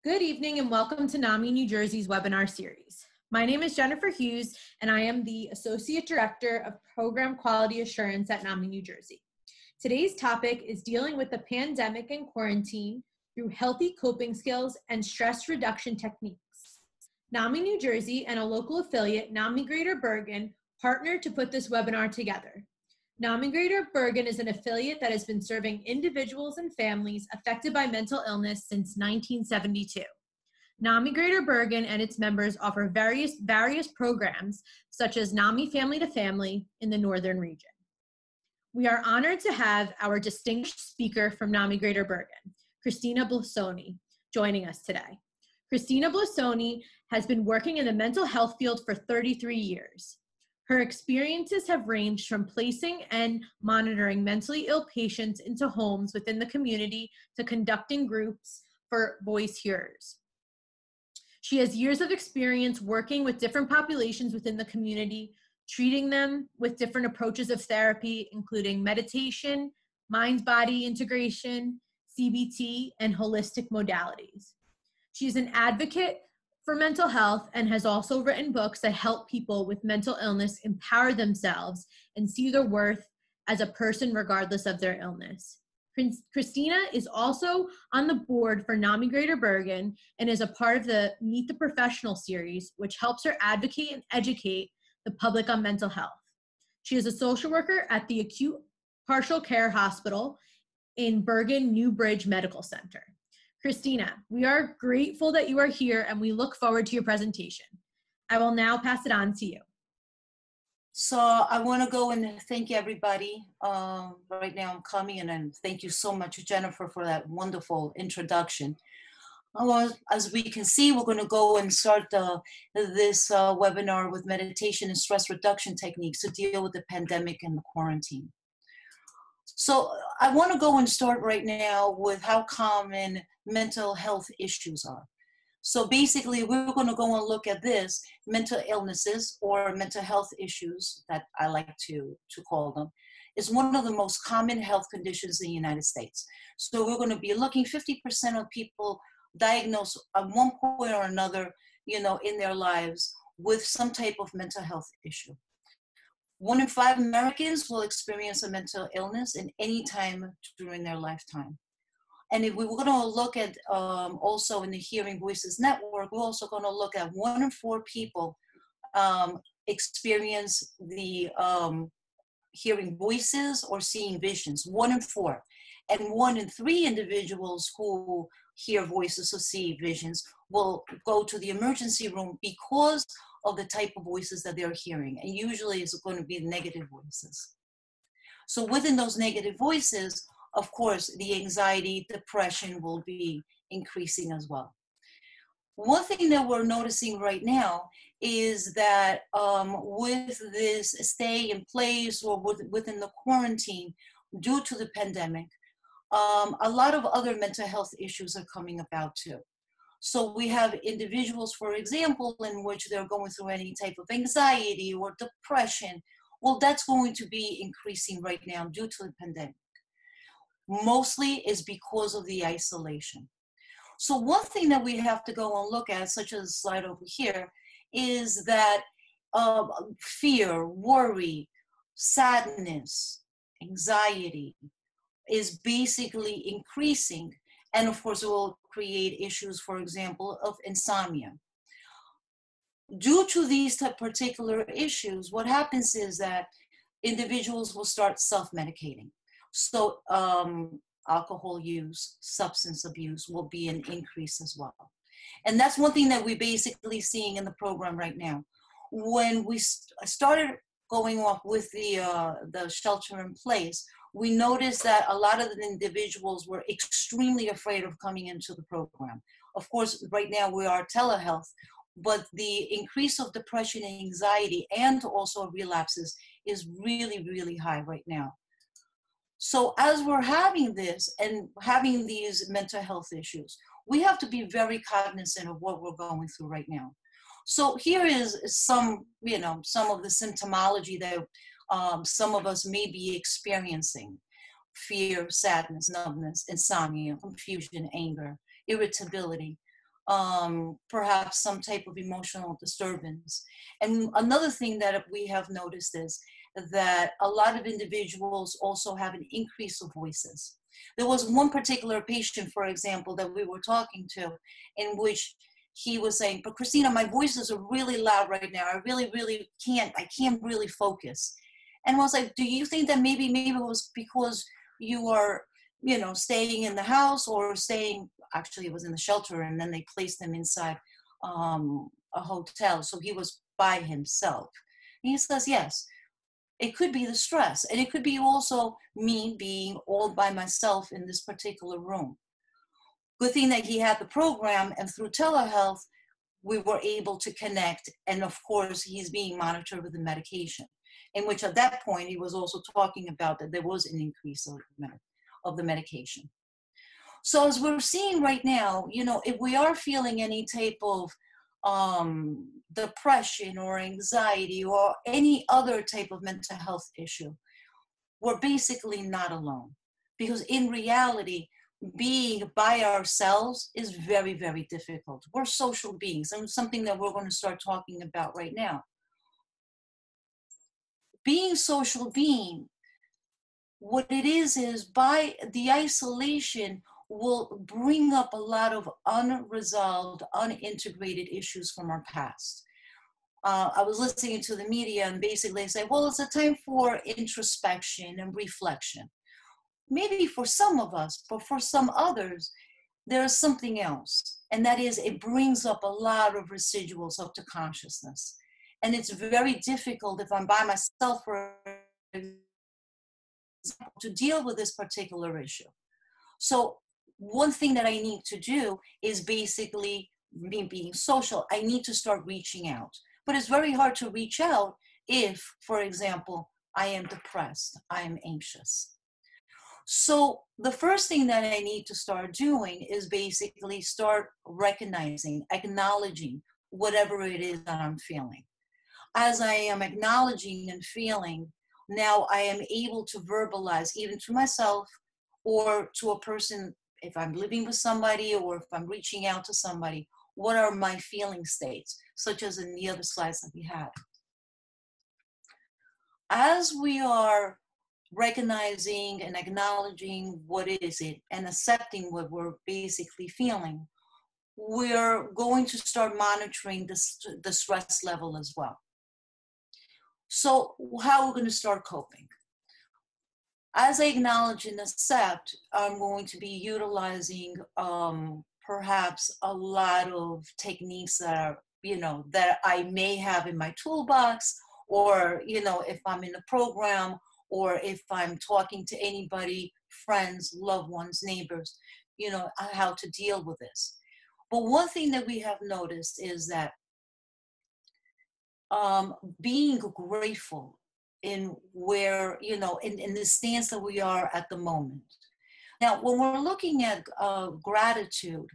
Good evening and welcome to NAMI New Jersey's webinar series. My name is Jennifer Hughes and I am the Associate Director of Program Quality Assurance at NAMI New Jersey. Today's topic is dealing with the pandemic and quarantine through healthy coping skills and stress reduction techniques. NAMI New Jersey and a local affiliate, NAMI Greater Bergen, partnered to put this webinar together. NAMI Greater Bergen is an affiliate that has been serving individuals and families affected by mental illness since 1972. NAMI Greater Bergen and its members offer various programs, such as NAMI Family to Family in the Northern region. We are honored to have our distinguished speaker from NAMI Greater Bergen, Cristina Blasoni, joining us today. Cristina Blasoni has been working in the mental health field for 33 years. Her experiences have ranged from placing and monitoring mentally ill patients into homes within the community to conducting groups for voice hearers. She has years of experience working with different populations within the community, treating them with different approaches of therapy, including meditation, mind-body integration, CBT, and holistic modalities. She is an advocate for mental health and has also written books that help people with mental illness empower themselves and see their worth as a person regardless of their illness. Cristina is also on the board for NAMI Greater Bergen and is a part of the Meet the Professional series, which helps her advocate and educate the public on mental health. She is a social worker at the Acute Partial Care Hospital in Bergen New Bridge Medical Center. Cristina, we are grateful that you are here and we look forward to your presentation. I will now pass it on to you. So I want to go and thank everybody. Right now I'm coming and thank you so much, Jennifer, for that wonderful introduction. As we can see, we're going to go and start this webinar with meditation and stress reduction techniques to deal with the pandemic and the quarantine. So I want to go and start right now with how common mental health issues are. So basically, we're going to go and look at this, mental illnesses or mental health issues that I like to call them, is one of the most common health conditions in the United States. So we're going to be looking 50% of people diagnosed at one point or another, in their lives with some type of mental health issue. 1 in 5 Americans will experience a mental illness in any time during their lifetime. And if we were going to look at also in the Hearing Voices Network, we're also going to look at 1 in 4 people experience the hearing voices or seeing visions, 1 in 4. And 1 in 3 individuals who hear voices or see visions will go to the emergency room because of the type of voices that they're hearing. And usually it's going to be negative voices. So within those negative voices, of course, the anxiety, depression will be increasing as well. One thing that we're noticing right now is that with this stay in place or within the quarantine due to the pandemic, a lot of other mental health issues are coming about too. So we have individuals, for example, in which they're going through any type of anxiety or depression. Well, that's going to be increasing right now due to the pandemic. Mostly is because of the isolation. So one thing that we have to go and look at, such as the slide over here, is that fear, worry, sadness, anxiety is basically increasing. And of course, it will create issues, for example, of insomnia. Due to these particular issues, what happens is that individuals will start self-medicating. So alcohol use, substance abuse will be an increase as well. And that's one thing that we're basically seeing in the program right now. When we started going off with the shelter in place, we noticed that a lot of the individuals were extremely afraid of coming into the program. Of course, right now we are telehealth, but the increase of depression and anxiety and also relapses is really, really high right now. So as we're having this and having these mental health issues, we have to be very cognizant of what we're going through right now. So here is some of the symptomology that some of us may be experiencing: fear, sadness, numbness, insomnia, confusion, anger, irritability, perhaps some type of emotional disturbance. And another thing that we have noticed is that a lot of individuals also have an increase of voices. There was one particular patient, for example, that we were talking to, in which he was saying, but Cristina, my voices are really loud right now. I really can't really focus. And I was like, do you think that maybe it was because you are, staying in the house or staying, actually it was in the shelter, and then they placed him inside a hotel. So he was by himself. And he says, yes, it could be the stress. And it could be also me being all by myself in this particular room. Good thing that he had the program, and through telehealth, we were able to connect. And of course, he's being monitored with the medication, in which at that point, he was also talking about that there was an increase of the medication. So as we're seeing right now, if we are feeling any type of depression or anxiety or any other type of mental health issue, we're basically not alone. Because in reality, being by ourselves is very, very difficult. We're social beings, and something that we're going to start talking about right now. Being social being, what it is by the isolation will bring up a lot of unresolved, unintegrated issues from our past. I was listening to the media, and basically they say, well, it's a time for introspection and reflection. Maybe for some of us, but for some others, there's something else. And that is, it brings up a lot of residuals up to consciousness. And it's very difficult if I'm by myself, for example, to deal with this particular issue. So one thing that I need to do is basically me being social. I need to start reaching out. But it's very hard to reach out if, for example, I am depressed, I am anxious. So the first thing that I need to start doing is basically start recognizing, acknowledging whatever it is that I'm feeling. As I am acknowledging and feeling, now I am able to verbalize even to myself or to a person, if I'm living with somebody or if I'm reaching out to somebody, what are my feeling states, such as in the other slides that we had. As we are recognizing and acknowledging what is it and accepting what we're basically feeling, we're going to start monitoring the stress level as well. So how are we going to start coping? As I acknowledge and accept, I'm going to be utilizing perhaps a lot of techniques that are, that I may have in my toolbox, or, if I'm in a program, or if I'm talking to anybody, friends, loved ones, neighbors, how to deal with this. But one thing that we have noticed is that being grateful in where, in the stance that we are at the moment. Now, when we're looking at gratitude,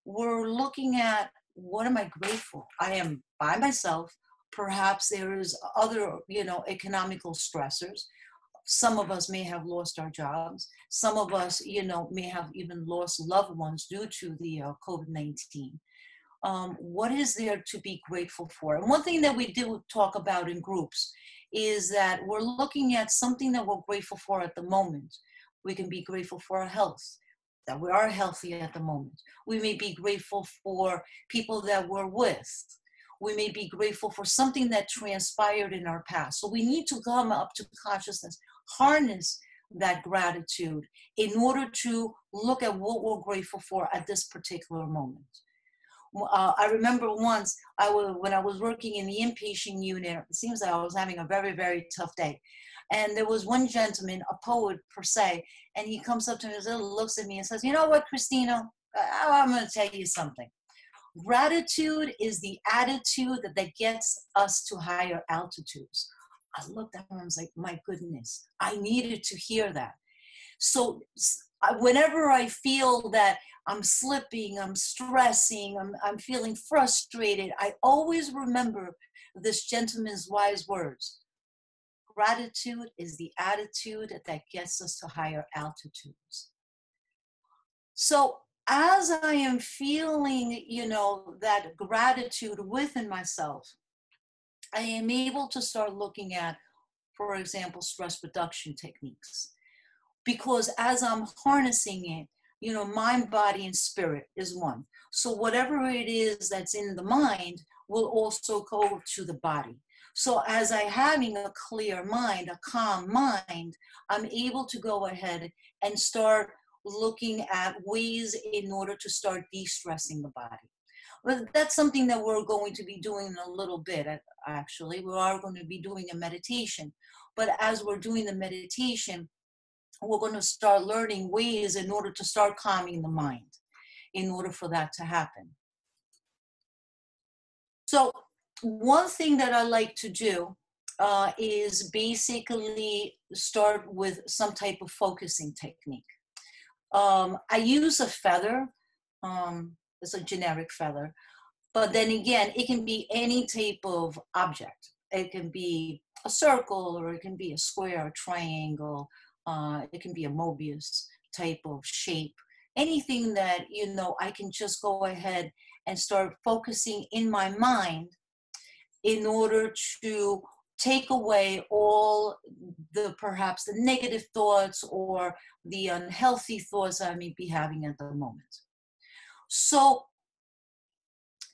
we're looking at, what am I grateful? I am by myself. Perhaps there is other, economical stressors. Some of us may have lost our jobs. Some of us, may have even lost loved ones due to the COVID-19. What is there to be grateful for? And one thing that we do talk about in groups is that we're looking at something that we're grateful for at the moment. We can be grateful for our health, that we are healthy at the moment. We may be grateful for people that we're with. We may be grateful for something that transpired in our past. So we need to come up to consciousness, harness that gratitude in order to look at what we're grateful for at this particular moment. I remember once when I was working in the inpatient unit, it seems like I was having a very, very tough day. And there was one gentleman, a poet per se, and he comes up to me and looks at me and says, you know what, Cristina, I'm going to tell you something. Gratitude is the attitude that gets us to higher altitudes. I looked at him and I was like, my goodness, I needed to hear that. So whenever I feel that I'm slipping, I'm stressing, I'm feeling frustrated, I always remember this gentleman's wise words. Gratitude is the attitude that gets us to higher altitudes. So as I am feeling, that gratitude within myself, I am able to start looking at, for example, stress reduction techniques. Because as I'm harnessing it, mind, body, and spirit is one. So whatever it is that's in the mind will also go to the body. So as I having a clear mind, a calm mind, I'm able to go ahead and start looking at ways in order to start de-stressing the body. Well, that's something that we're going to be doing in a little bit, actually. We are going to be doing a meditation. But as we're doing the meditation, we're going to start learning ways in order to start calming the mind, in order for that to happen. So one thing that I like to do is basically start with some type of focusing technique. I use a feather. It's a generic feather. But then again, it can be any type of object. It can be a circle, or it can be a square, a triangle. It can be a Mobius type of shape. Anything that, I can just go ahead and start focusing in my mind in order to take away all perhaps the negative thoughts or the unhealthy thoughts I may be having at the moment. So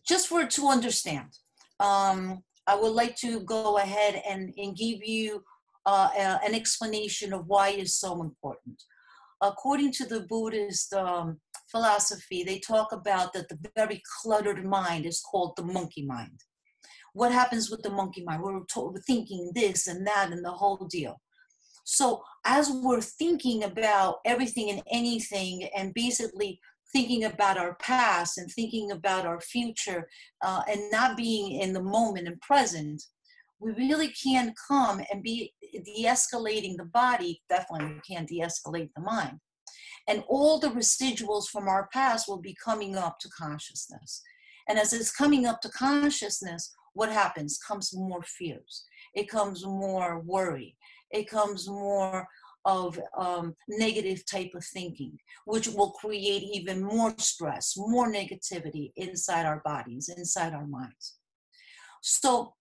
just for to understand, I would like to go ahead and give you an explanation of why it is so important. According to the Buddhist philosophy, they talk about that the very cluttered mind is called the monkey mind. What happens with the monkey mind? We're thinking this and that and the whole deal. So as we're thinking about everything and anything, and basically thinking about our past and thinking about our future, and not being in the moment and present, we really can't come and be de-escalating the body. Definitely we can't de-escalate the mind. And all the residuals from our past will be coming up to consciousness. And as it's coming up to consciousness, what happens? Comes more fears. It comes more worry. It comes more of negative type of thinking, which will create even more stress, more negativity inside our bodies, inside our minds. So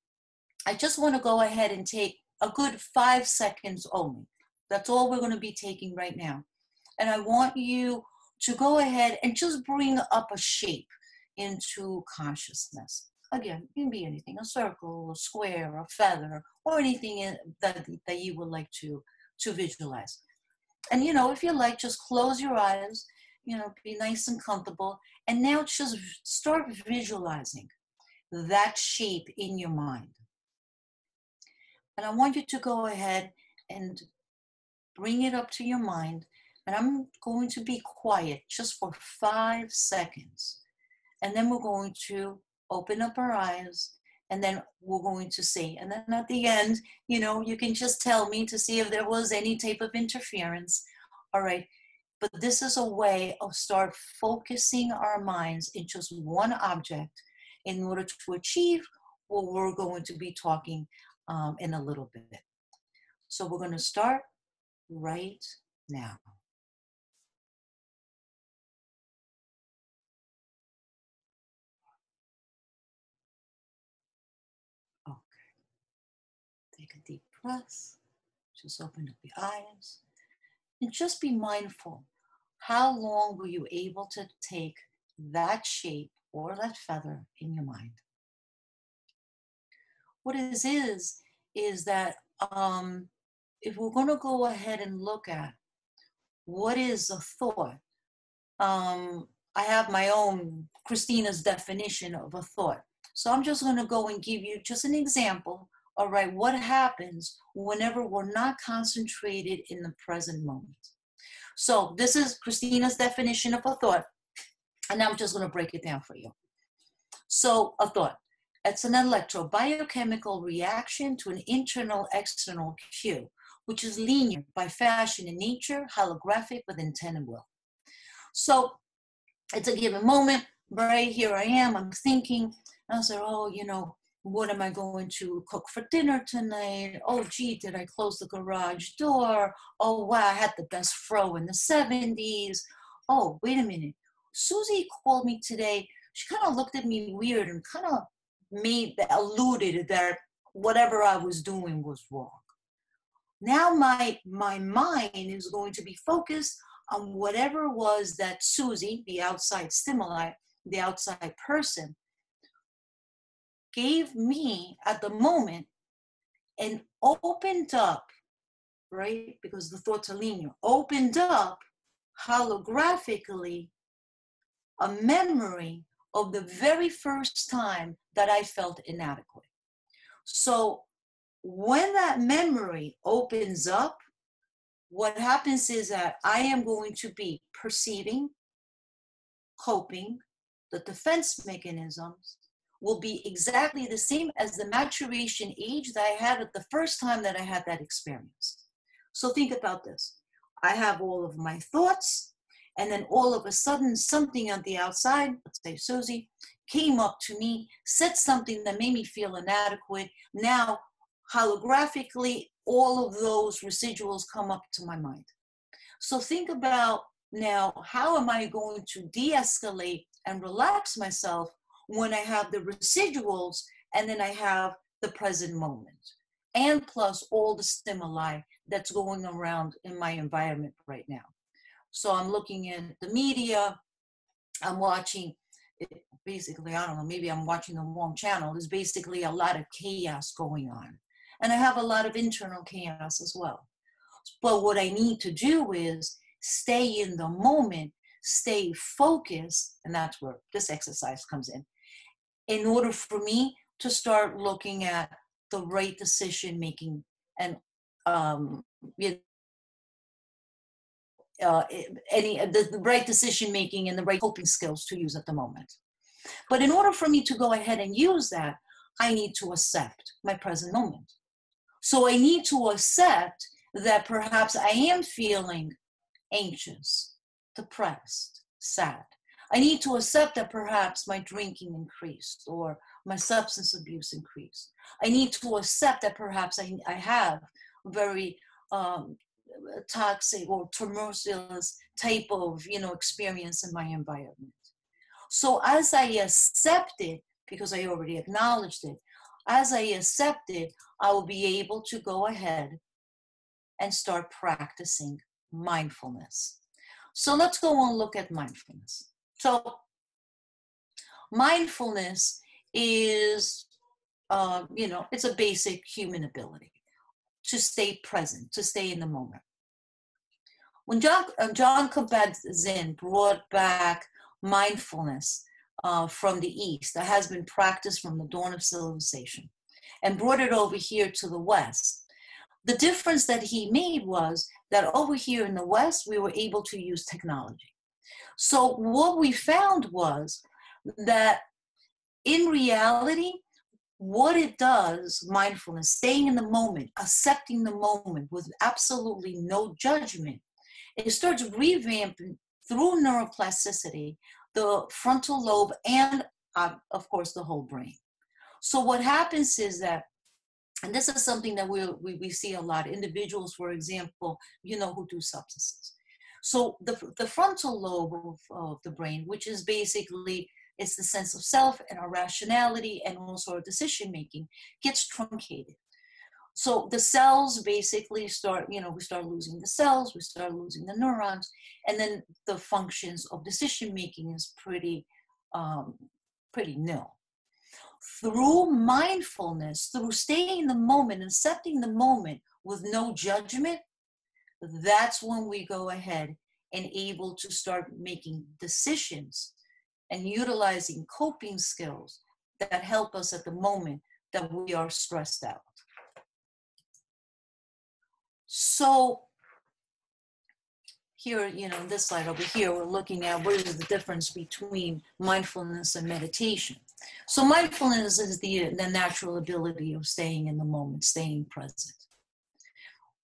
I just want to go ahead and take a good 5 seconds only. That's all we're going to be taking right now. And I want you to go ahead and just bring up a shape into consciousness. Again, it can be anything, a circle, a square, a feather, or anything that you would like to visualize. And, if you like, just close your eyes, be nice and comfortable. And now just start visualizing that shape in your mind. And I want you to go ahead and bring it up to your mind. And I'm going to be quiet just for 5 seconds. And then we're going to open up our eyes, and then we're going to see. And then at the end, you can just tell me to see if there was any type of interference. All right. But this is a way of start focusing our minds in just one object in order to achieve what we're going to be talking in a little bit. So we're going to start right now. Okay. Take a deep breath. Just open up your eyes. And just be mindful. How long were you able to take that shape or that feather in your mind? What it is that if we're going to go ahead and look at what is a thought, I have my own Christina's definition of a thought. So I'm just going to go and give you just an example. All right, what happens whenever we're not concentrated in the present moment? So this is Christina's definition of a thought, and I'm just going to break it down for you. So a thought, it's an electro-biochemical reaction to an internal-external cue, which is linear by fashion in nature, holographic with intent and will. So it's a given moment, right? Here I am, I'm thinking, I said, what am I going to cook for dinner tonight? Oh, gee, did I close the garage door? Oh, wow, I had the best fro in the 70s. Oh, wait a minute. Susie called me today. She kind of looked at me weird and kind of alluded that whatever I was doing was wrong. Now my mind is going to be focused on whatever was that Susie, the outside stimuli, the outside person, gave me at the moment, and opened up, right? Because the thoughts are linear, opened up holographically a memory of the very first time that I felt inadequate. So when that memory opens up, what happens is that I am going to be perceiving, coping, the defense mechanisms will be exactly the same as the maturation age that I had at the first time that I had that experience. So think about this. I have all of my thoughts, and then all of a sudden something on the outside, let's say Susie, came up to me, said something that made me feel inadequate. Now, holographically, all of those residuals come up to my mind. So think about now, how am I going to de-escalate and relax myself when I have the residuals and then I have the present moment, and plus all the stimuli that's going around in my environment right now. So I'm looking at the media, I'm watching, basically, I don't know, maybe I'm watching the wrong channel. There's basically a lot of chaos going on. And I have a lot of internal chaos as well. But what I need to do is stay in the moment, stay focused, and that's where this exercise comes in order for me to start looking at the right decision making and the right decision making and the right coping skills to use at the moment. But in order for me to go ahead and use that, I need to accept my present moment. So I need to accept that perhaps I am feeling anxious, depressed, sad. I need to accept that perhaps my drinking increased or my substance abuse increased. I need to accept that perhaps I have very toxic or tumultuous type of experience in my environment. So as I accept it, because I already acknowledged it, as I accept it, I will be able to go ahead and start practicing mindfulness. So let's go and look at mindfulness. So mindfulness is, it's a basic human ability to stay present, to stay in the moment. When John Kabat-Zinn brought back mindfulness from the East, that has been practiced from the dawn of civilization, and brought it over here to the West, the difference that he made was that over here in the West, we were able to use technology. So what we found was that in reality, what it does, mindfulness, staying in the moment, accepting the moment with absolutely no judgment, it starts revamping through neuroplasticity, the frontal lobe, and of course the whole brain. So what happens is that, and this is something that we see a lot, individuals, for example, who do substances. So the frontal lobe of the brain, which is basically, it's the sense of self and our rationality and also our decision making, gets truncated. So the cells basically start, we start losing the cells, we start losing the neurons, and then the functions of decision making is pretty nil. Through mindfulness, through staying in the moment, accepting the moment with no judgment, that's when we go ahead and able to start making decisions and utilizing coping skills that help us at the moment that we are stressed out. So here, in this slide over here, we're looking at what is the difference between mindfulness and meditation. So mindfulness is the natural ability of staying in the moment, staying present.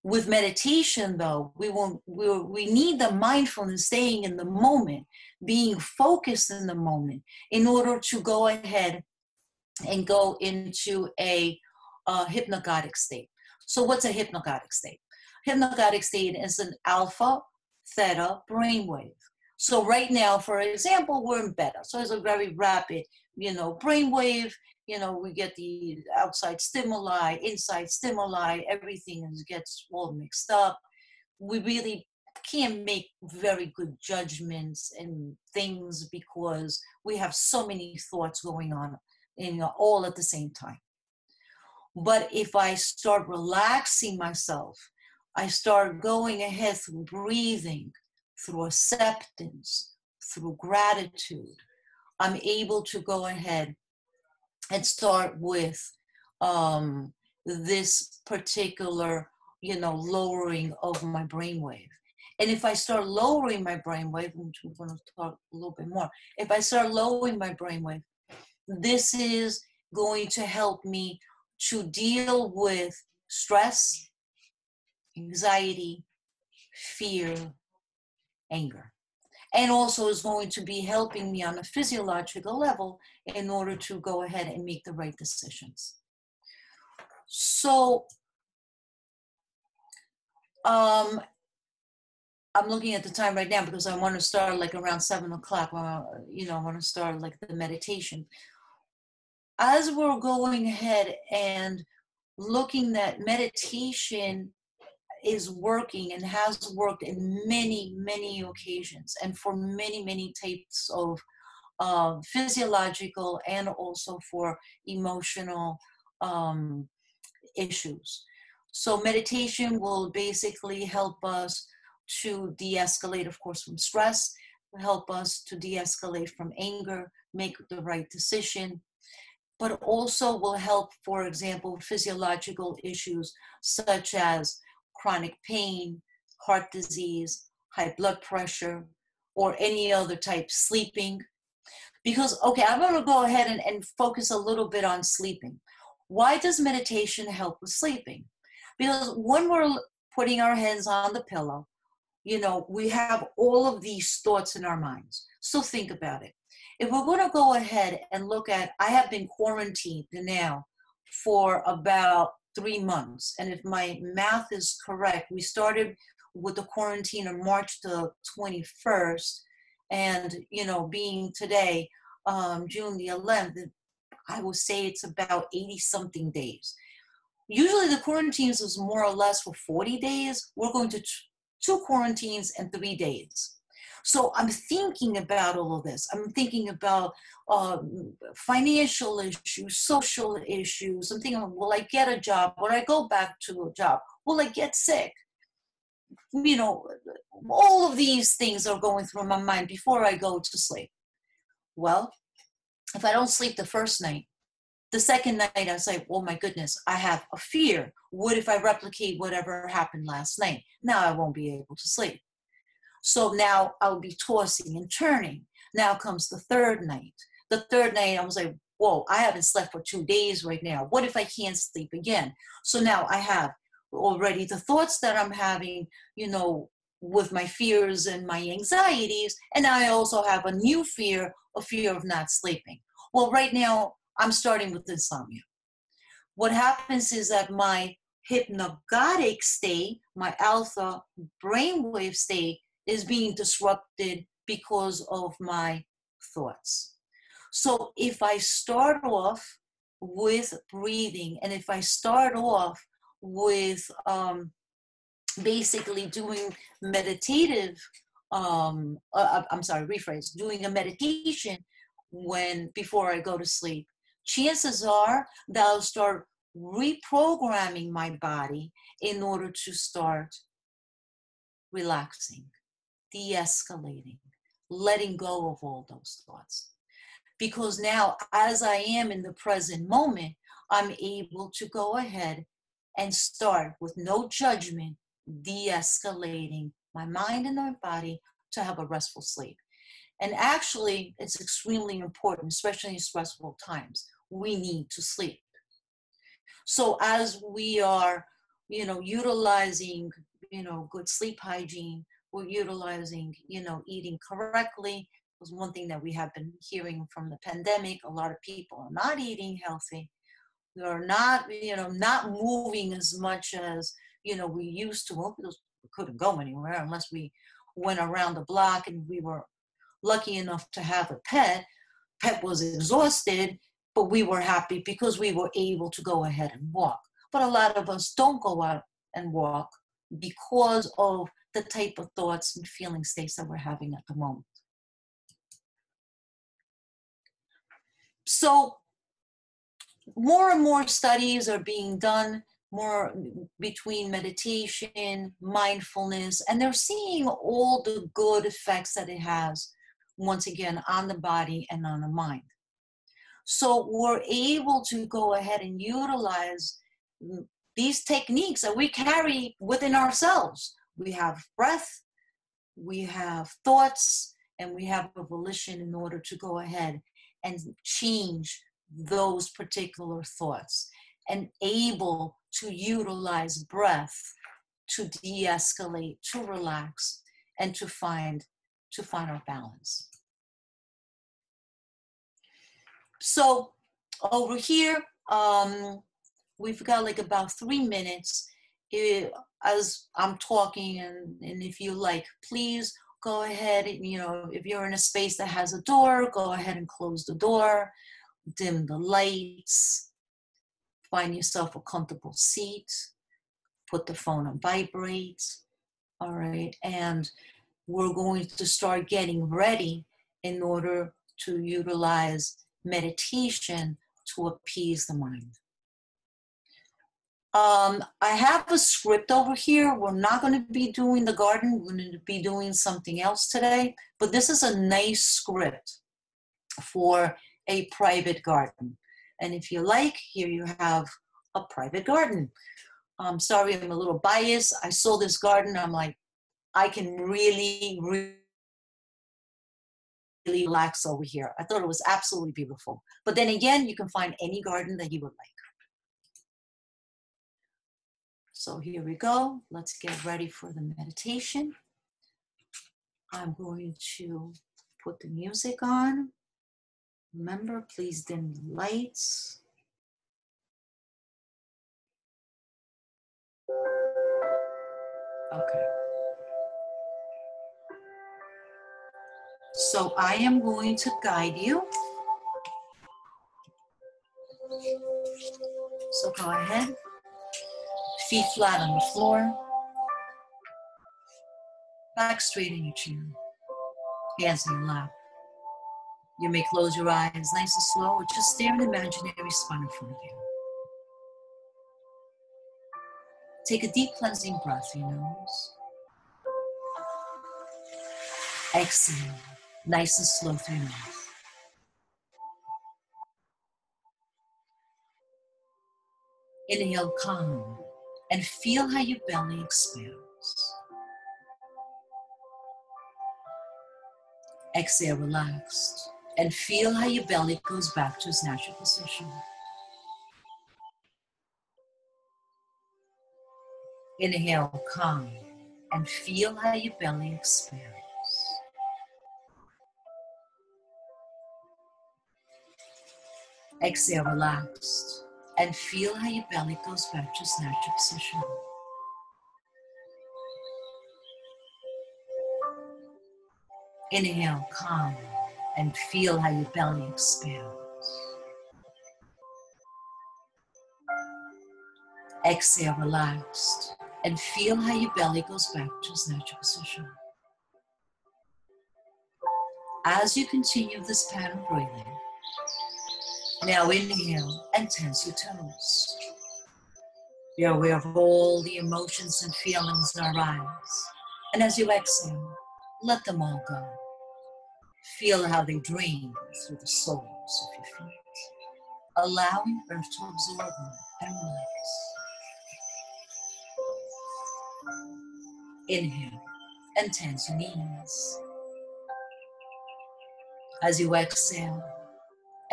With meditation, though, we need the mindfulness, staying in the moment, being focused in the moment, in order to go ahead and go into a hypnagogic state. So what's a hypnagogic state? Hypnagogic state is an alpha, theta brainwave. So right now, for example, we're in beta. So it's a very rapid, brainwave. We get the outside stimuli, inside stimuli, everything gets all mixed up. We really can't make very good judgments and things because we have so many thoughts going on all at the same time. But if I start relaxing myself, I start going ahead through breathing, through acceptance, through gratitude, I'm able to go ahead and start with this particular, lowering of my brainwave. And if I start lowering my brainwave, which we're going to talk a little bit more, if I start lowering my brainwave, this is going to help me to deal with stress, anxiety, fear, anger. And also is going to be helping me on a physiological level in order to go ahead and make the right decisions. So I'm looking at the time right now because I want to start like around 7 o'clock. I want to start like the meditation. As we're going ahead and looking at meditation is working and has worked in many, many occasions and for many, many types of physiological and also for emotional issues. So meditation will basically help us to de-escalate, of course, from stress, help us to de-escalate from anger, make the right decision, but also will help, for example, physiological issues such as chronic pain, heart disease, high blood pressure, or any other type, sleeping. Because, okay, I'm going to go ahead and focus a little bit on sleeping. Why does meditation help with sleeping? Because when we're putting our hands on the pillow, we have all of these thoughts in our minds. So think about it. If we're going to go ahead and look at, I have been quarantined now for about 3 months. And if my math is correct, we started with the quarantine on March the 21st. And, being today, June the 11th, I would say it's about 80 something days. Usually the quarantines is more or less for 40 days. We're going to 2 quarantines and 3 days. So I'm thinking about all of this. I'm thinking about financial issues, social issues. I'm thinking, will I get a job? Will I go back to a job? Will I get sick? All of these things are going through my mind before I go to sleep. Well, if I don't sleep the first night, the second night I say, oh my goodness, I have a fear. What if I replicate whatever happened last night? Now I won't be able to sleep. So now I'll be tossing and turning. Now comes the third night. The third night I was like, whoa, I haven't slept for 2 days right now. What if I can't sleep again? So now I have already the thoughts that I'm having, with my fears and my anxieties. And I also have a new fear, a fear of not sleeping. Well, right now I'm starting with insomnia. What happens is that my hypnagogic state, my alpha brainwave state, is being disrupted because of my thoughts. So if I start off with breathing, and if I start off with basically doing meditative, doing a meditation before I go to sleep, chances are that I'll start reprogramming my body in order to start relaxing, de-escalating, letting go of all those thoughts. Because now, as I am in the present moment, I'm able to go ahead and start with no judgment, de-escalating my mind and my body to have a restful sleep. And actually, it's extremely important, especially in stressful times. We need to sleep. So as we are, utilizing, good sleep hygiene, we're utilizing, eating correctly. Was one thing that we have been hearing from the pandemic. A lot of people are not eating healthy. We are not, not moving as much as, we used to. Well, because we couldn't go anywhere unless we went around the block, and we were lucky enough to have a pet. Pet was exhausted, but we were happy because we were able to go ahead and walk. But a lot of us don't go out and walk because of the type of thoughts and feeling states that we're having at the moment. So more and more studies are being done more between meditation, mindfulness, and they're seeing all the good effects that it has, once again, on the body and on the mind. So we're able to go ahead and utilize these techniques that we carry within ourselves. We have breath, we have thoughts, and we have a volition in order to go ahead and change those particular thoughts, and able to utilize breath to de-escalate, to relax, and to find our balance. So over here, we've got like about 3 minutes as I'm talking, and if you like, please go ahead and, if you're in a space that has a door, go ahead and close the door, dim the lights, find yourself a comfortable seat, put the phone on vibrate, all right? And we're going to start getting ready in order to utilize meditation to appease the mind. I have a script over here. We're not going to be doing the garden. We're going to be doing something else today, but this is a nice script for a private garden. And if you like, here you have a private garden. I'm sorry, I'm a little biased. I saw this garden. I'm like, I can really relax over here. I thought it was absolutely beautiful. But then again, you can find any garden that you would like. So here we go. Let's get ready for the meditation. I'm going to put the music on. Remember, please dim the lights. Okay. So I am going to guide you. So go ahead. Feet flat on the floor. Back straight in your chair. Hands in your lap. You may close your eyes nice and slow, or just stare at an imaginary spot in front of you. Take a deep cleansing breath through your nose. Exhale, nice and slow through your mouth. Inhale calm and feel how your belly expands. Exhale relaxed and feel how your belly goes back to its natural position. Inhale calm and feel how your belly expands. Exhale relaxed and feel how your belly goes back to its natural position. Inhale calm and feel how your belly expands. Exhale relaxed and feel how your belly goes back to its natural position. As you continue this pattern of breathing, now inhale and tense your toes. You're aware of all the emotions and feelings that arise. And as you exhale, let them all go. Feel how they drain through the soles of your feet, allowing earth to absorb them and relax. Inhale and tense your knees. As you exhale,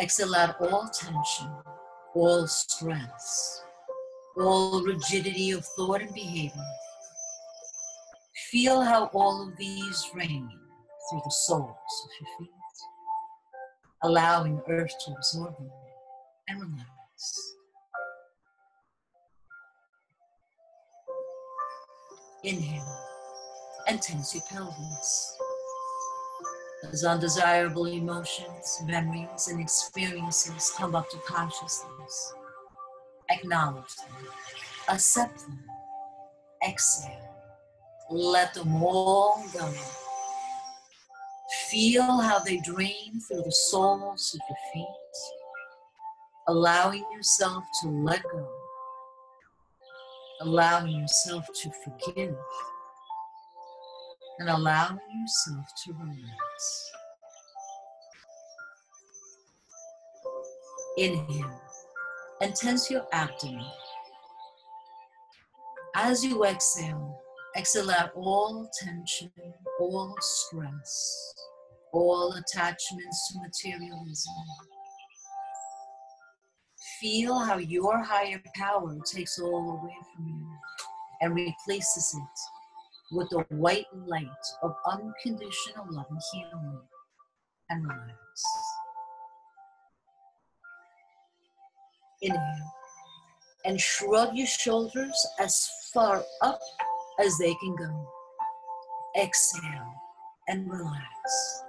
exhale out all tension, all stress, all rigidity of thought and behavior. Feel how all of these drain through the soles of your feet, allowing earth to absorb them and relax. Inhale and tense your pelvis. As undesirable emotions, memories, and experiences come up to consciousness, acknowledge them, accept them, exhale, let them all go. Feel how they drain through the soles of your feet, allowing yourself to let go, allowing yourself to forgive, and allowing yourself to relax. Inhale and tense your abdomen. As you exhale, exhale out all tension, all stress, all attachments to materialism. Feel how your higher power takes all away from you and replaces it with the white light of unconditional love and healing, and relax. Inhale and shrug your shoulders as far up as they can go. Exhale and relax.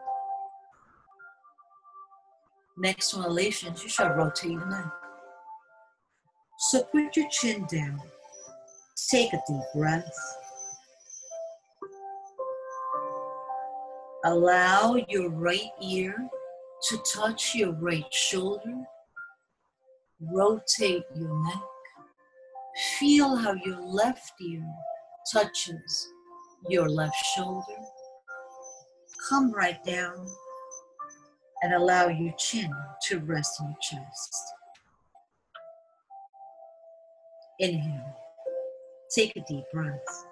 Next to relations, you shall rotate your neck. So put your chin down. Take a deep breath. Allow your right ear to touch your right shoulder. Rotate your neck. Feel how your left ear touches your left shoulder. Come right down and allow your chin to rest on your chest. Inhale. Take a deep breath.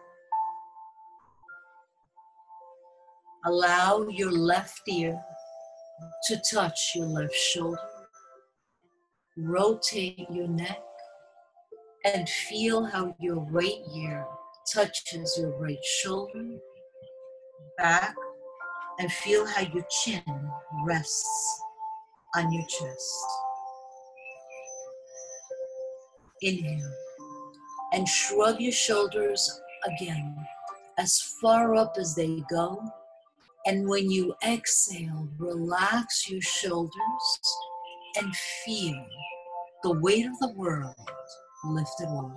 Allow your left ear to touch your left shoulder. Rotate your neck and feel how your right ear touches your right shoulder, back, and feel how your chin rests on your chest. Inhale and shrug your shoulders again as far up as they go. And when you exhale, relax your shoulders and feel the weight of the world lifted off,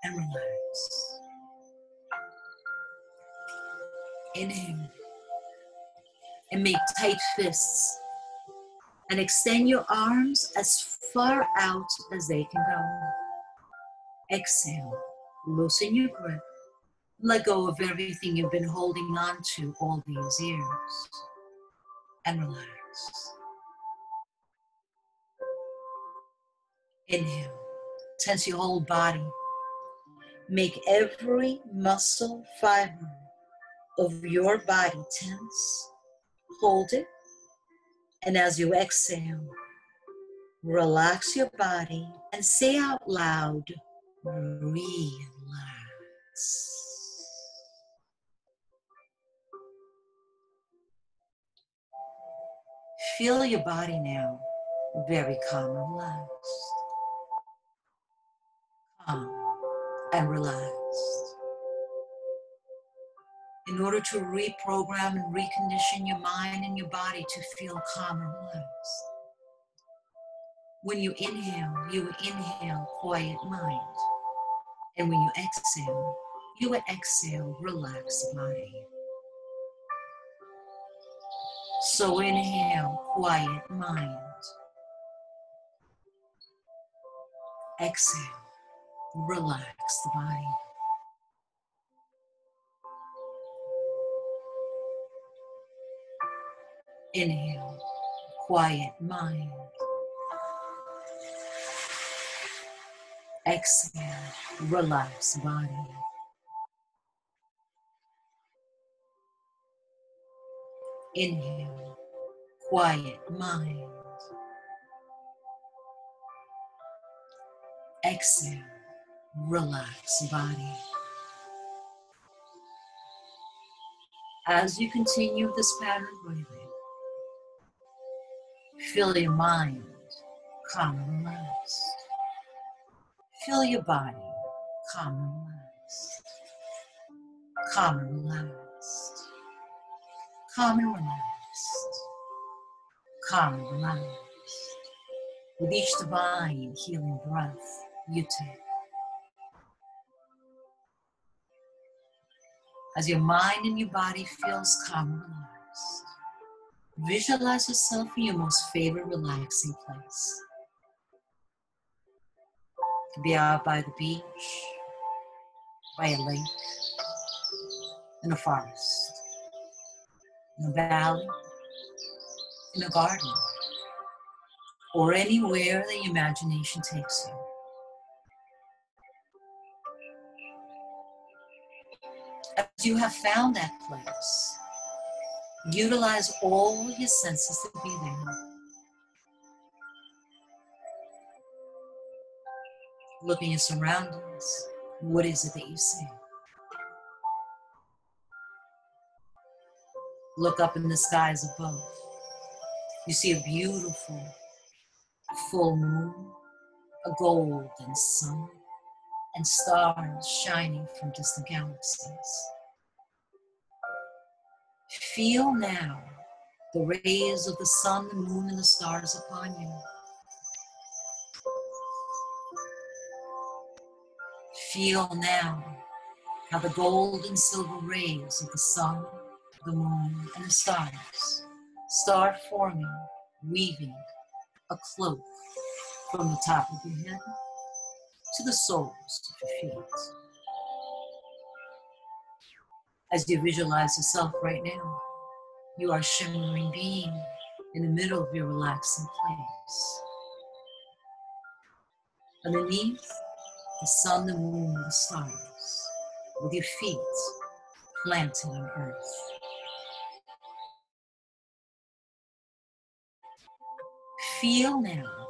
and relax. Inhale and make tight fists and extend your arms as far out as they can go. Exhale, loosen your grip. Let go of everything you've been holding on to all these years, and relax. Inhale, tense your whole body. Make every muscle fiber of your body tense. Hold it, and as you exhale, relax your body and say out loud, relax. Feel your body now very calm and relaxed. Calm and relaxed. In order to reprogram and recondition your mind and your body to feel calm and relaxed. When you inhale quiet mind. And when you would exhale relaxed body. So inhale quiet mind. Exhale, relax the body. Inhale, quiet mind. Exhale, relax body. Inhale, quiet mind. Exhale, relax body. As you continue this pattern breathing, feel your mind calm and relaxed. Feel your body calm and relaxed. calm and relaxed, calm and relaxed, calm and relaxed. With each divine healing breath you take. As your mind and your body feels calm and relaxed, visualize yourself in your most favorite relaxing place. It could be out by the beach, by a lake, in a forest, in a valley, in a garden, or anywhere that your imagination takes you. As you have found that place, utilize all your senses to be there. Look at your surroundings. What is it that you see? Look up in the skies above. You see a beautiful full moon, a golden sun, and stars shining from distant galaxies. Feel now the rays of the sun, the moon, and the stars upon you. Feel now how the gold and silver rays of the sun, the moon, and the stars start forming, weaving a cloak from the top of your head to the soles of your feet. As you visualize yourself right now, you are a shimmering being in the middle of your relaxing place. Underneath the sun, the moon, and the stars, with your feet planted on earth. Feel now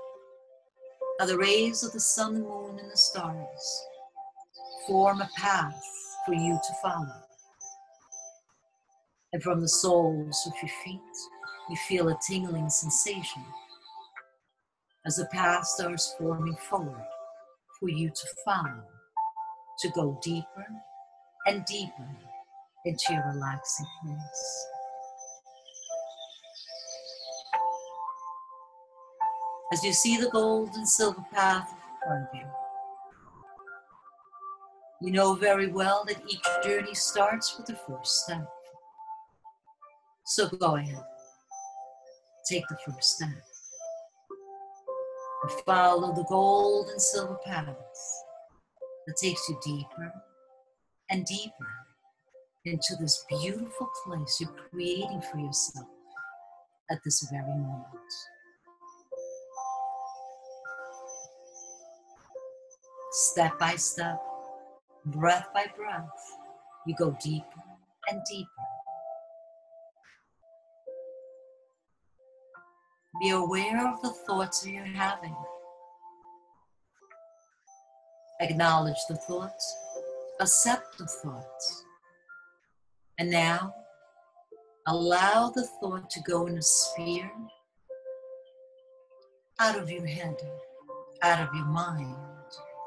how the rays of the sun, the moon, and the stars form a path for you to follow. And from the soles of your feet, you feel a tingling sensation as the path starts forming forward for you to follow, to go deeper and deeper into your relaxing place. As you see the gold and silver path in front of you, you know very well that each journey starts with the first step. So go ahead, take the first step, and follow the gold and silver paths that takes you deeper and deeper into this beautiful place you're creating for yourself at this very moment. Step by step, breath by breath, you go deeper and deeper. Be aware of the thoughts that you're having. Acknowledge the thoughts, accept the thoughts. And now, allow the thought to go in a sphere out of your head, out of your mind,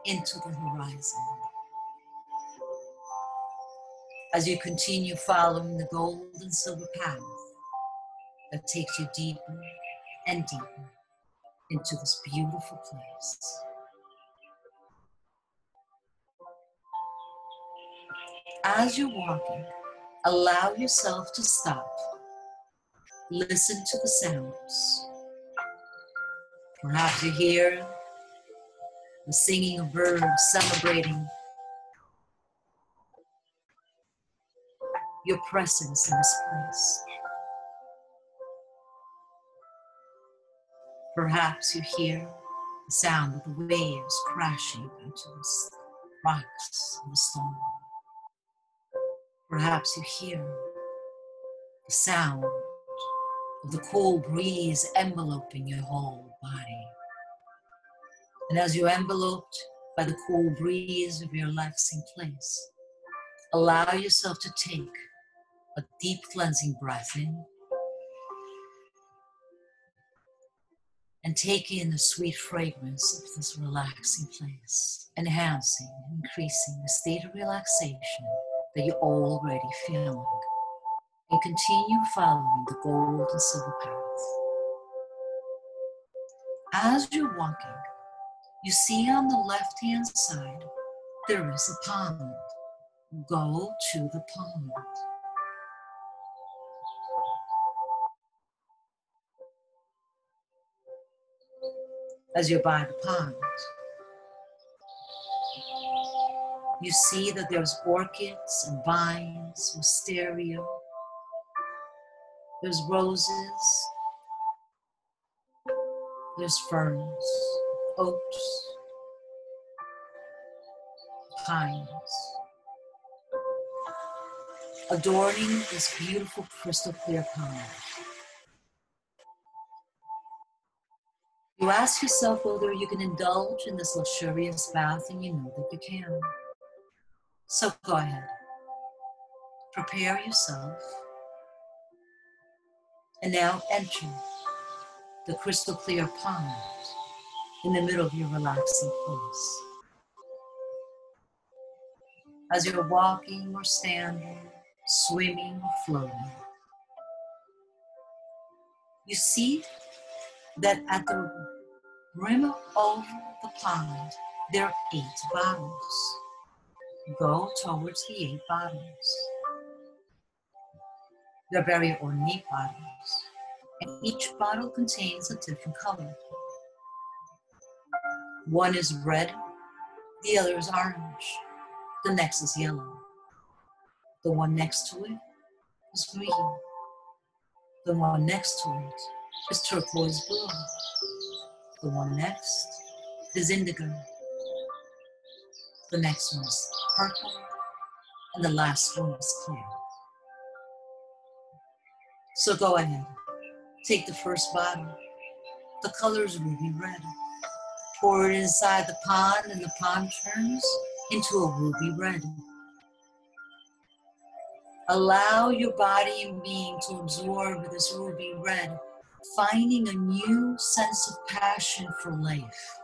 into the horizon. As you continue following the gold and silver path that takes you deeper and deeper into this beautiful place. As you're walking, allow yourself to stop. Listen to the sounds. Perhaps you hear the singing of birds celebrating your presence in this place. Perhaps you hear the sound of the waves crashing into the rocks of the stone. Perhaps you hear the sound of the cool breeze enveloping your whole body. And as you're enveloped by the cool breeze of your relaxing place, allow yourself to take a deep cleansing breath in and take in the sweet fragrance of this relaxing place, enhancing and increasing the state of relaxation that you're already feeling, and continue following the gold and silver path. As you're walking, you see on the left-hand side, there is a pond. Go to the pond. As you're by the pond, you see that there's orchids and vines, wisteria, there's roses, there's ferns, oaks, pines, adorning this beautiful crystal clear pond. You ask yourself whether you can indulge in this luxurious bath, and you know that you can. So go ahead. Prepare yourself. And now enter the crystal clear pond in the middle of your relaxing place. As you're walking or standing, swimming or floating, you see that at the rim of the pond, there are 8 bottles. Go towards the 8 bottles. They're very ornate bottles, and each bottle contains a different color. One is red, the other is orange, the next is yellow. The one next to it is green. The one next to it is turquoise blue. The one next is indigo. The next one is purple, and the last one is clear. So go ahead, take the first bottle. The color is ruby red. Pour it inside the pond, and the pond turns into a ruby red. Allow your body and being to absorb this ruby red, finding a new sense of passion for life.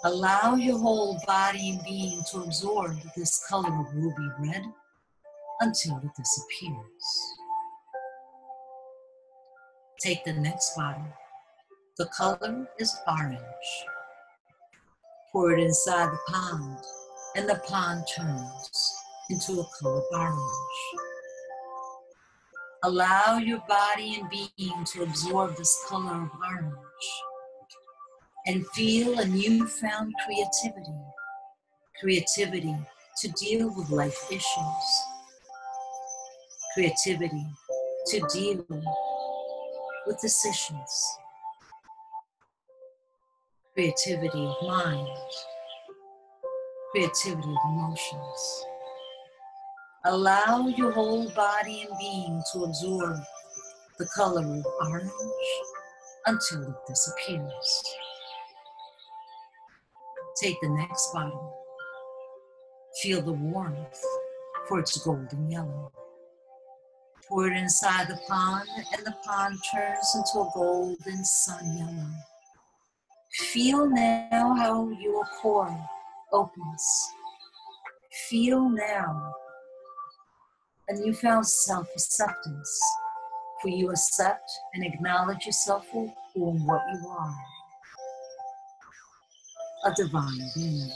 Allow your whole body and being to absorb this color of ruby red until it disappears. Take the next bottle. The color is orange. Pour it inside the pond, and the pond turns into a color orange. Allow your body and being to absorb this color of orange and feel a newfound creativity to deal with life issues, creativity to deal with decisions, creativity of mind, creativity of emotions. Allow your whole body and being to absorb the color of orange until it disappears. Take the next bottle. Feel the warmth, for it's golden yellow. Pour it inside the pond, and the pond turns into a golden sun yellow. Feel now how your core opens. Feel now a newfound self-acceptance, for you accept and acknowledge yourself for who and what you are, a divine being.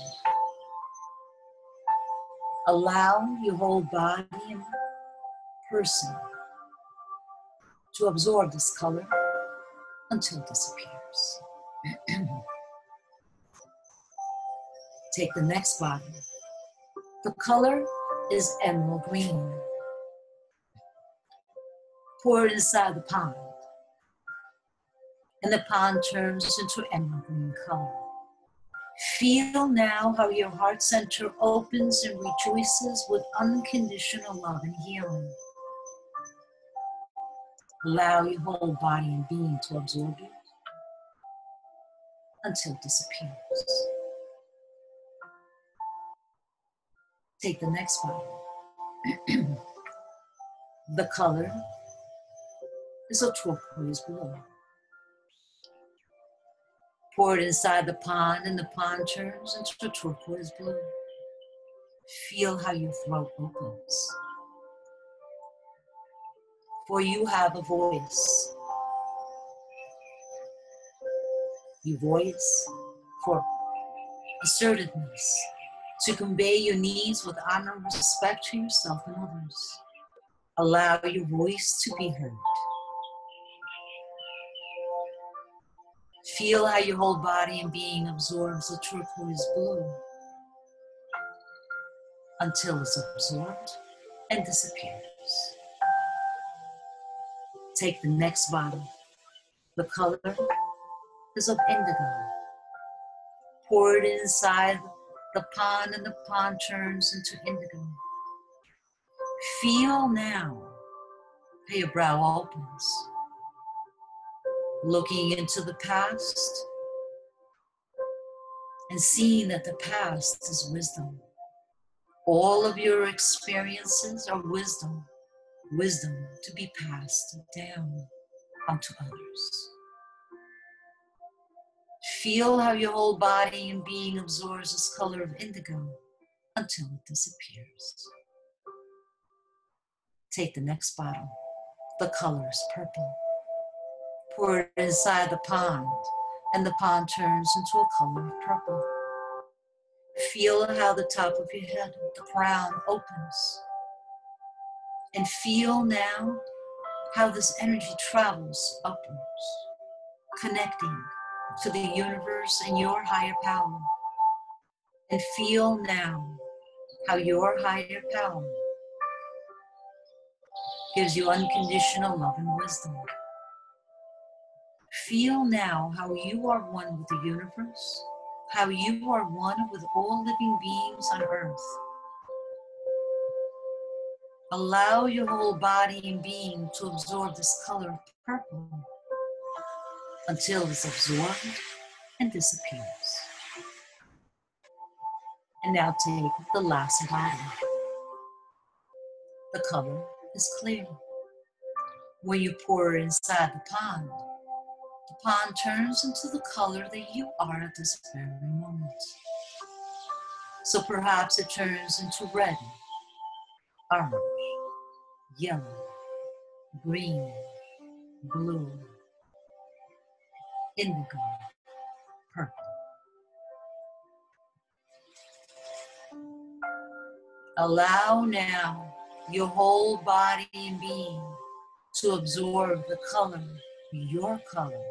Allow your whole body and person to absorb this color until it disappears. Take the next bottle. The color is emerald green. Pour it inside the pond, and the pond turns into emerald green color. Feel now how your heart center opens and rejoices with unconditional love and healing. Allow your whole body and being to absorb it until it disappears. Take the next bottle. The color is a turquoise blue. Pour it inside the pond, and the pond turns into turquoise blue. Feel how your throat opens. For you have a voice. Your voice for assertiveness, to convey your needs with honor and respect to yourself and others. Allow your voice to be heard. Feel how your whole body and being absorbs the turquoise blue until it's absorbed and disappears. Take the next bottle. The color is of indigo. Pour it inside the pond and the pond turns into indigo. Feel now how your brow opens. Looking into the past and seeing that the past is wisdom. All of your experiences are wisdom, wisdom to be passed down onto others. Feel how your whole body and being absorbs this color of indigo until it disappears. Take the next bottle. The color is purple. Pour it inside the pond, and the pond turns into a color of purple. Feel how the top of your head, the crown, opens. And feel now how this energy travels upwards, connecting to the universe and your higher power. And feel now how your higher power gives you unconditional love and wisdom. Feel now how you are one with the universe, how you are one with all living beings on earth. Allow your whole body and being to absorb this color of purple until it's absorbed and disappears. And now take the last bottle. The color is clear. When you pour it inside the pond turns into the color that you are at this very moment. So perhaps it turns into red, orange, yellow, green, blue, indigo, purple. Allow now your whole body and being to absorb the color, your color,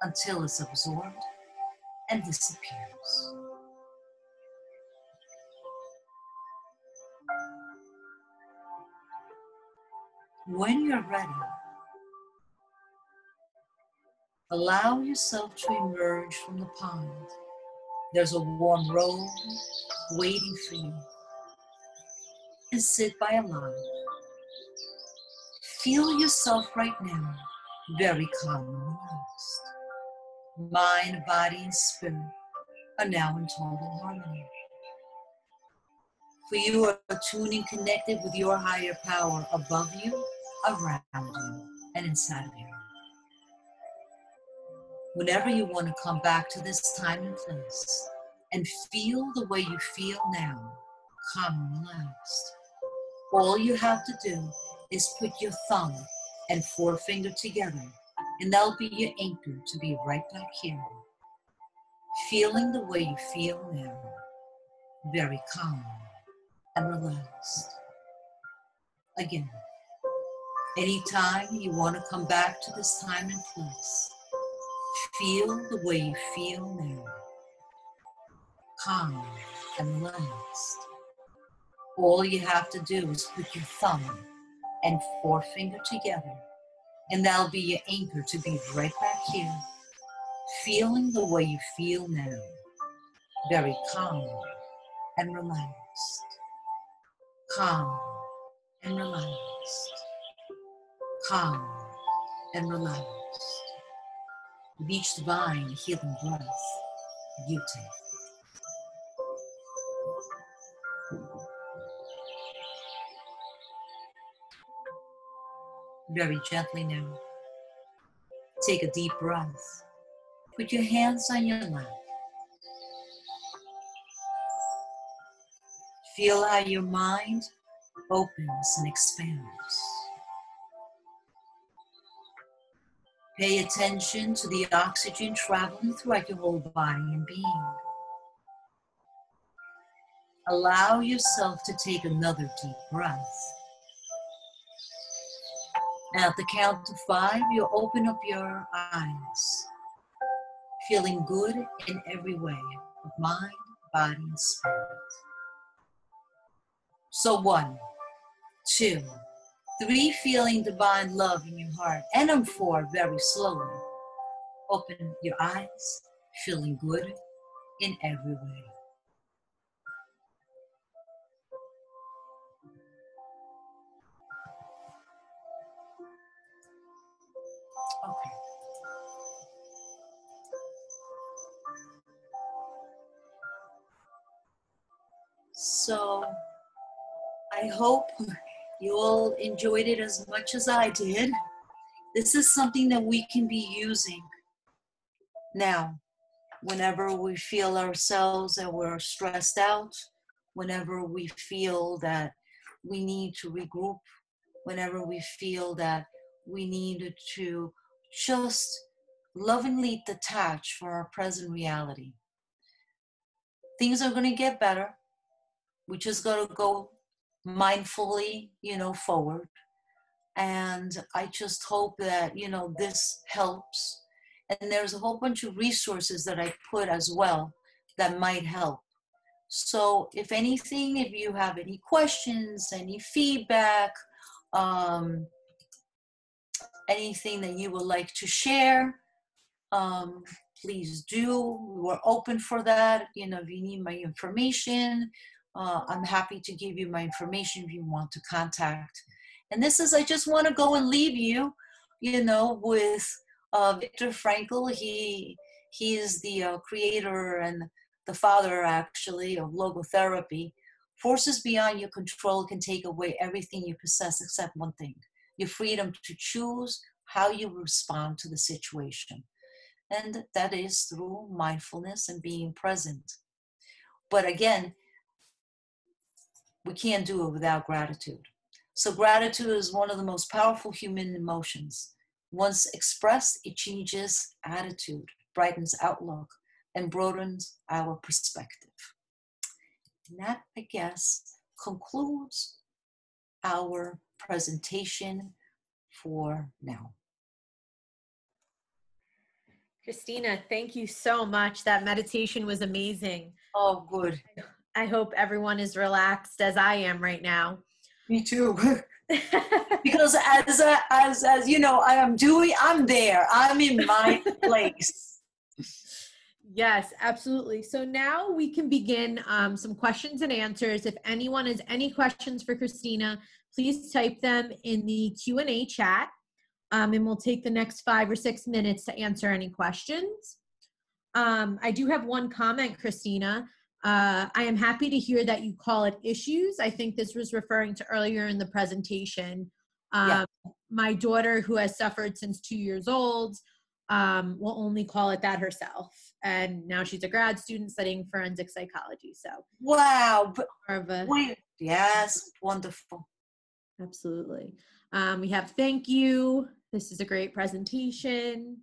until it's absorbed and disappears. When you're ready, allow yourself to emerge from the pond. There's a warm robe waiting for you. And sit by a log. Feel yourself right now very calm and relaxed. Mind, body, and spirit are now in total harmony. For you are attuned and connected with your higher power above you, around you, and inside of you. Whenever you want to come back to this time and place and feel the way you feel now, calm and relaxed, all you have to do is put your thumb and forefinger together, and that'll be your anchor to be right back here, feeling the way you feel now, very calm and relaxed. Again, anytime you want to come back to this time and place, feel the way you feel now, calm and relaxed. All you have to do is put your thumb and forefinger together, and that'll be your anchor to be right back here, feeling the way you feel now, very calm and relaxed. Calm and relaxed. Calm and relaxed. With each divine healing breath you take. Very gently now, take a deep breath. Put your hands on your lap. Feel how your mind opens and expands. Pay attention to the oxygen traveling throughout your whole body and being. Allow yourself to take another deep breath. And at the count of 5, you'll open up your eyes, feeling good in every way of mind, body, and spirit. So 1, 2, 3, feeling divine love in your heart. And on 4, very slowly, open your eyes, feeling good in every way. Okay. So I hope you all enjoyed it as much as I did. This is something that we can be using now, whenever we feel ourselves that we're stressed out, whenever we feel that we need to regroup, whenever we feel that we need to just lovingly detach from our present reality. Things are going to get better. We just got to go mindfully, forward. And I just hope that, this helps. And there's a whole bunch of resources that I put as well that might help. So if anything, if you have any questions, any feedback, anything that you would like to share, please do. We're open for that. If you need my information, I'm happy to give you my information if you want to contact. And I just want to go and leave you, with Viktor Frankl. He is the creator and the father, actually, of logotherapy. Forces beyond your control can take away everything you possess except one thing: your freedom to choose how you respond to the situation. And that is through mindfulness and being present. But again, we can't do it without gratitude. So gratitude is one of the most powerful human emotions. Once expressed, it changes attitude, brightens outlook, and broadens our perspective. And that, I guess, concludes our presentation for now. Cristina, thank you so much. That meditation was amazing. Oh, good. I hope everyone is relaxed as I am right now. Me too. Because as you know, I'm there. I'm in my place. Yes, absolutely. So now we can begin some questions and answers. If anyone has any questions for Cristina, please type them in the Q&A chat, and we'll take the next 5 or 6 minutes to answer any questions. I do have one comment, Cristina. I am happy to hear that you call it issues. I think this was referring to earlier in the presentation. Yeah. My daughter, who has suffered since 2 years old, will only call it that herself. And now she's a grad student studying forensic psychology. So wow. Wait, yes, wonderful. Absolutely. We have thank you. This is a great presentation.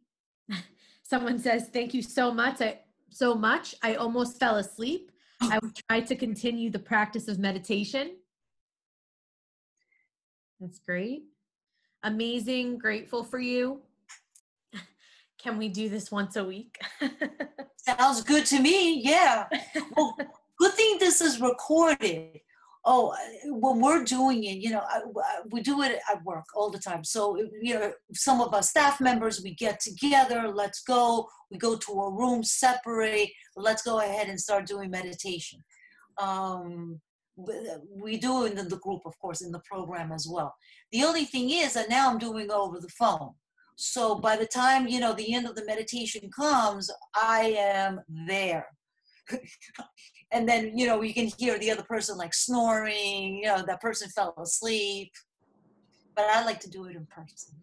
Someone says, thank you so much. I almost fell asleep. I will try to continue the practice of meditation. That's great. Amazing. Grateful for you. Can we do this once a week? Sounds good to me. Yeah. Well, good thing this is recorded. Oh, when we're doing it, we do it at work all the time. So, some of our staff members, we get together, let's go, we go to a room, separate, let's go ahead and start doing meditation. We do it in the group, of course, in the program as well. The only thing is that now I'm doing over the phone. So by the time, the end of the meditation comes, I am there. And then, you can hear the other person like snoring, that person fell asleep. But I like to do it in person.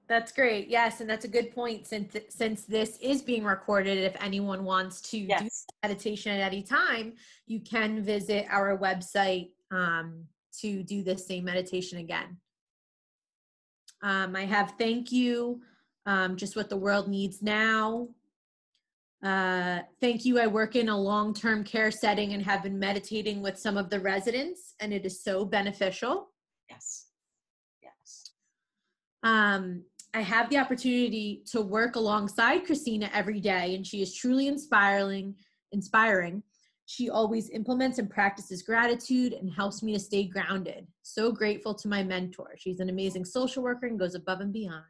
That's great. Yes, and that's a good point. Since this is being recorded, if anyone wants to do Yes. meditation at any time, you can visit our website to do this same meditation again. I have thank you, just what the world needs now. Thank you. I work in a long-term care setting and have been meditating with some of the residents, and it is so beneficial. Yes. Yes. I have the opportunity to work alongside Cristina every day, and she is truly inspiring. She always implements and practices gratitude and helps me to stay grounded. So grateful to my mentor. She's an amazing social worker and goes above and beyond.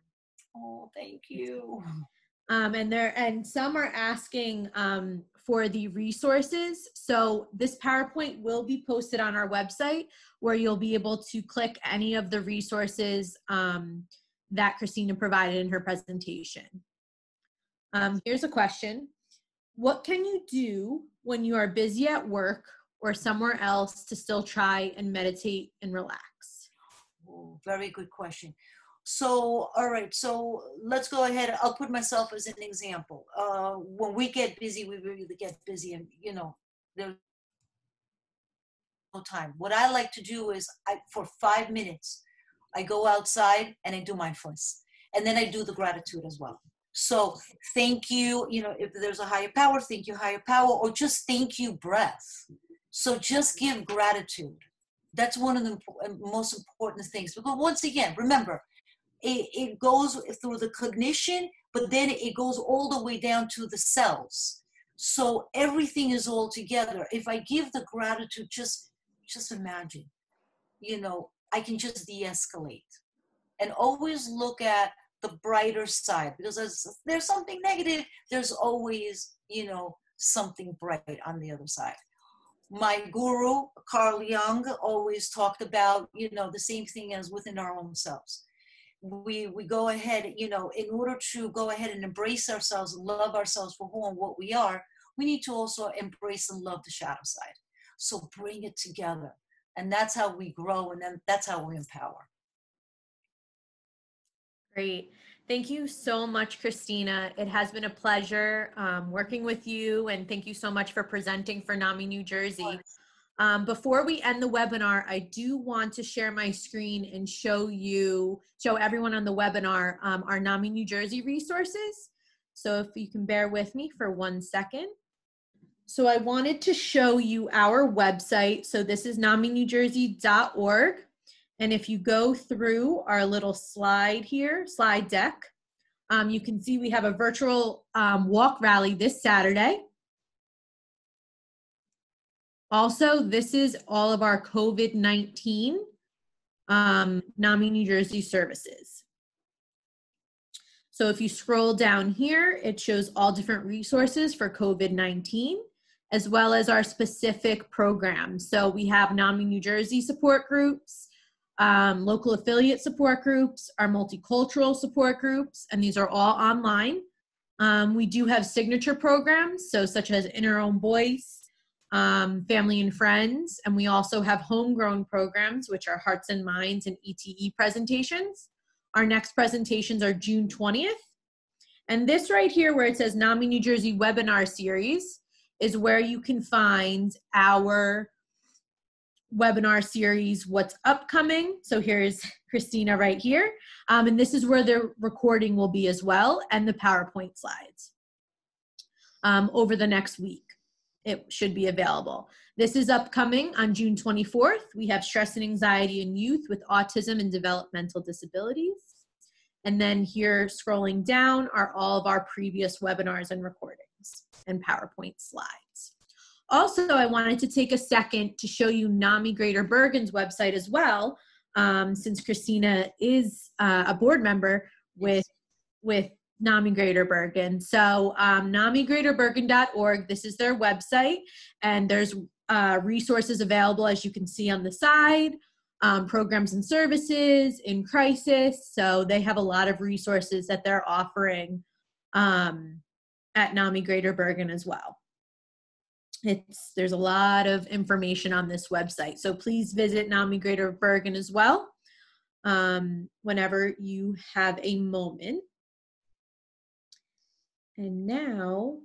Oh, thank you. And some are asking for the resources. So this PowerPoint will be posted on our website, where you'll be able to click any of the resources that Cristina provided in her presentation. Here's a question. What can you do when you are busy at work or somewhere else to still try and meditate and relax? Oh, very good question. So, all right, so let's go ahead. I'll put myself as an example. When we get busy, we really get busy, and there's no time. What I like to do is, for 5 minutes, I go outside and I do mindfulness, and then I do the gratitude as well. So thank you, if there's a higher power, thank you, higher power, or just thank you, breath. So just give gratitude. That's one of the most important things, because once again, remember, it goes through the cognition, but then it goes all the way down to the cells. So everything is all together. If I give the gratitude, just imagine, I can just de-escalate, and always look at the brighter side, because there's something negative, there's always, something bright on the other side. My guru, Carl Jung, always talked about, the same thing as within our own selves. We go ahead, in order to go ahead and embrace ourselves and love ourselves for who and what we are, we need to also embrace and love the shadow side. So bring it together. And that's how we grow, and then that's how we empower. Great. Thank you so much, Cristina. It has been a pleasure working with you, and thank you so much for presenting for NAMI New Jersey. Before we end the webinar, I do want to share my screen and show everyone on the webinar our NAMI New Jersey resources. So if you can bear with me for 1 second. So I wanted to show you our website. So this is naminewjersey.org. And if you go through our little slide deck, you can see we have a virtual walk rally this Saturday. Also, this is all of our COVID-19 NAMI New Jersey services. So if you scroll down here, it shows all different resources for COVID-19, as well as our specific programs. So we have NAMI New Jersey support groups, local affiliate support groups, our multicultural support groups, and these are all online. We do have signature programs, so such as In Our Own Voice, Family and Friends, and we also have homegrown programs, which are Hearts and Minds and ETE presentations. Our next presentations are June 20th. And this right here where it says NAMI New Jersey webinar series is where you can find our webinar series, what's upcoming. So here's Cristina right here. And this is where the recording will be as well, and the PowerPoint slides over the next week. It should be available. This is upcoming on June 24th. We have stress and anxiety in youth with autism and developmental disabilities. And then here, scrolling down, are all of our previous webinars and recordings and PowerPoint slides. Also, I wanted to take a second to show you NAMI Greater Bergen's website as well, since Cristina is a board member with NAMI Greater Bergen. So namigreaterbergen.org, this is their website, and there's resources available, as you can see on the side, programs and services in crisis. So they have a lot of resources that they're offering at NAMI Greater Bergen as well. There's a lot of information on this website. So please visit NAMI Greater Bergen as well. whenever you have a moment. And now,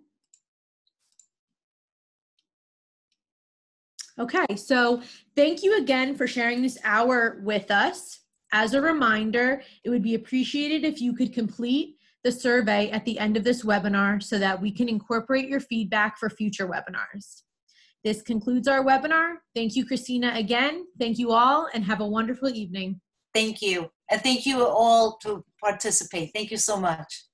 okay, so thank you again for sharing this hour with us. As a reminder, it would be appreciated if you could complete the survey at the end of this webinar so that we can incorporate your feedback for future webinars. This concludes our webinar. Thank you, Cristina, again. Thank you all, and have a wonderful evening. Thank you. And thank you all to participate. Thank you so much.